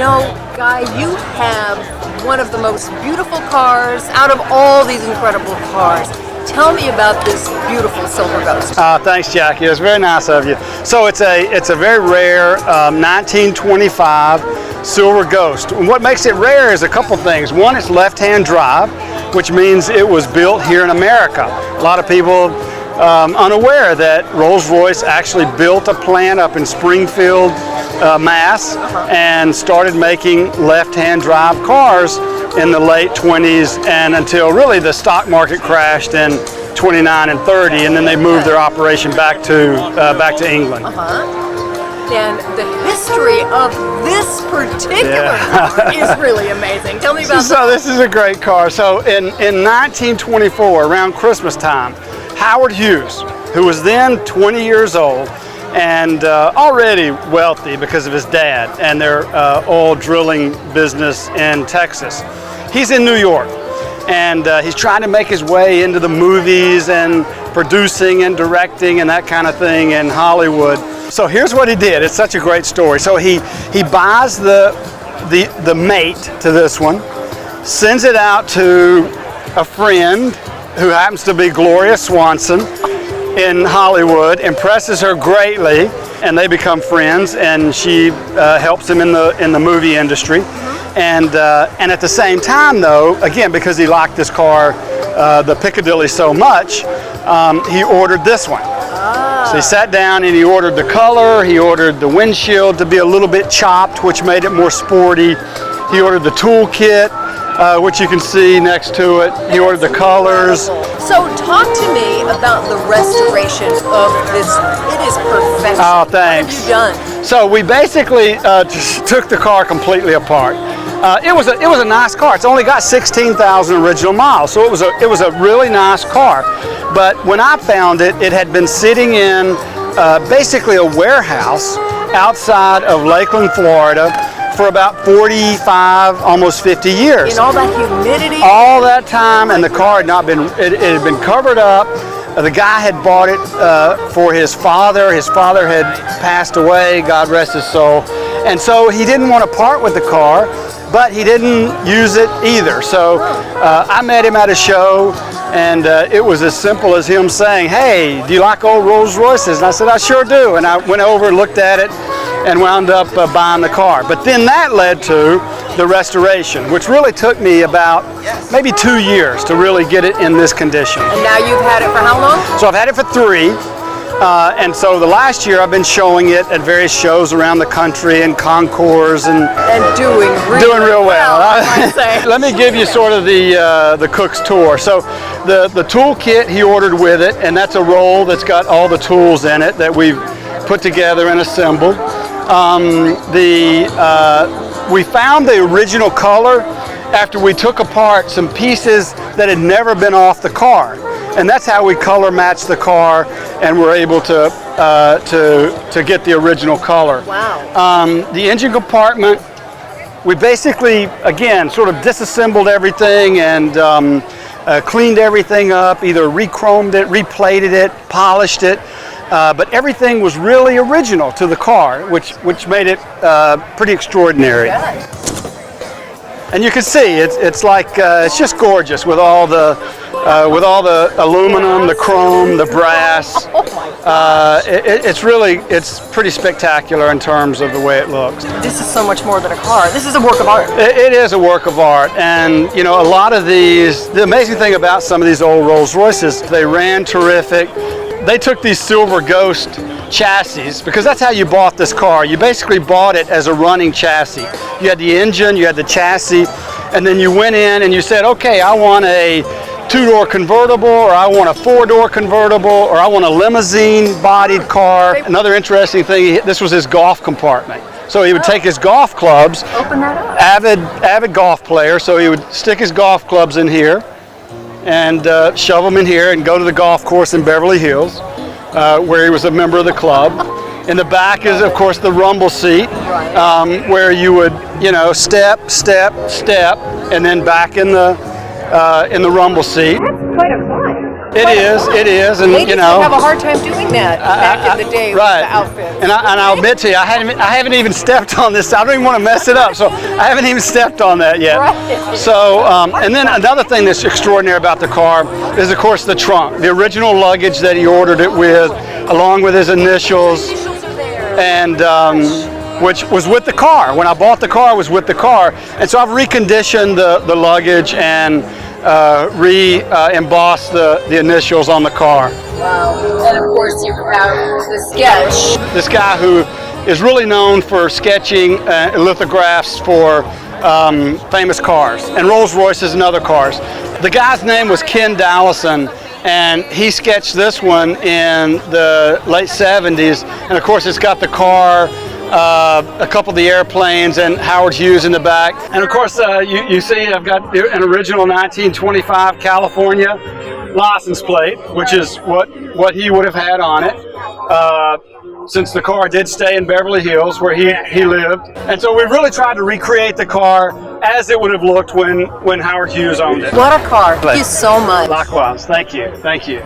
know, Guy, you have one of the most beautiful cars out of all these incredible cars. Tell me about this beautiful silver ghost. Thanks, Jackie. It's very nice of you. So it's a very rare 1925 silver ghost. And what makes it rare is a couple things. One, it's left-hand drive, which means it was built here in America. A lot of people unaware that Rolls-Royce actually built a plant up in Springfield, Mass, and started making left-hand drive cars in the late 20s and until really the stock market crashed in 29 and 30, and then they moved their operation back to England. And the history of this particular car is really amazing. Tell me about that. So this is a great car. So in 1924, around Christmas time, Howard Hughes, who was then 20 years old and already wealthy because of his dad and their oil drilling business in Texas, he's in New York. And he's trying to make his way into the movies and producing and directing and that kind of thing in Hollywood. So here's what he did. It's such a great story. So he buys the mate to this one, sends it out to a friend who happens to be Gloria Swanson in Hollywood, impresses her greatly, and they become friends, and she helps him in the movie industry. And at the same time, though, again, because he liked this car, the Piccadilly, so much, he ordered this one. So he sat down and he ordered the color, he ordered the windshield to be a little bit chopped, which made it more sporty. He ordered the tool kit, which you can see next to it. He ordered the colors. So talk to me about the restoration of this. It is perfection. Oh, thanks. What have you done? So we basically just took the car completely apart. It was a nice car. It's only got 16,000 original miles, so it was a really nice car. But when I found it, it had been sitting in basically a warehouse outside of Lakeland, Florida, for about 45, almost 50 years. In all that humidity? All that time, and the car had not been, it had been covered up. The guy had bought it for his father. His father had passed away, God rest his soul. And so he didn't want to part with the car, but he didn't use it either. So I met him at a show, and it was as simple as him saying, "Hey, do you like old Rolls Royces?" And I said, "I sure do." And I went over and looked at it and wound up buying the car. But then that led to the restoration, which really took me about maybe 2 years to really get it in this condition. And now you've had it for how long? So I've had it for 3. And so the last year I've been showing it at various shows around the country and concours and doing real well. I might say. Let me give you sort of the cook's tour. So the tool kit he ordered with it, and that's a roll that's got all the tools in it that we've put together and assembled. We found the original color after we took apart some pieces that had never been off the car. And that's how we color matched the car, and we're able to get the original color. Wow. The engine compartment, we basically, again, sort of disassembled everything and cleaned everything up, either re-chromed it, replated it, polished it, but everything was really original to the car, which made it pretty extraordinary. And you can see it's like it's just gorgeous with all the aluminum, the chrome, the brass. Oh my gosh. It's pretty spectacular in terms of the way it looks. This is so much more than a car. This is a work of art. It is a work of art, and you know, a lot of these. The amazing thing about some of these old Rolls Royces, they ran terrific. They took these Silver Ghost chassis, because that's how you bought this car. You basically bought it as a running chassis. You had the engine, you had the chassis, and then you went in and you said, okay, I want a 2-door convertible, or I want a 4-door convertible, or I want a limousine bodied car. Another interesting thing, this was his golf compartment. So he would take his golf clubs, open that up. Avid golf player, so he would stick his golf clubs in here and shove them in here and go to the golf course in Beverly Hills, where he was a member of the club. In the back is, of course, the rumble seat, where you would, you know, step, and then back in the rumble seat. That's quite a climb. It is, and Ladies you know, would have a hard time doing that back in the day right. with the outfits. And I'll admit to you, I haven't even stepped on this. I don't even want to mess it up, so I haven't even stepped on that yet. Right. So, and then another thing that's extraordinary about the car is, of course, the trunk, the original luggage that he ordered it with, along with his initials, Initials are there. and which was with the car. When I bought the car, it was with the car, and so I've reconditioned the luggage and re-embossed the initials on the car. Wow. And of course you have the sketch. This guy who is really known for sketching lithographs for famous cars, and Rolls Royces and other cars. The guy's name was Ken Dallison, and he sketched this one in the late 70s, and of course it's got the car, a couple of the airplanes, and Howard Hughes in the back. And of course you see I've got an original 1925 California license plate, which is what he would have had on it, since the car did stay in Beverly Hills where he lived. And so we really tried to recreate the car as it would have looked when Howard Hughes owned it. What a car. Thank you so much. Likewise. Thank you.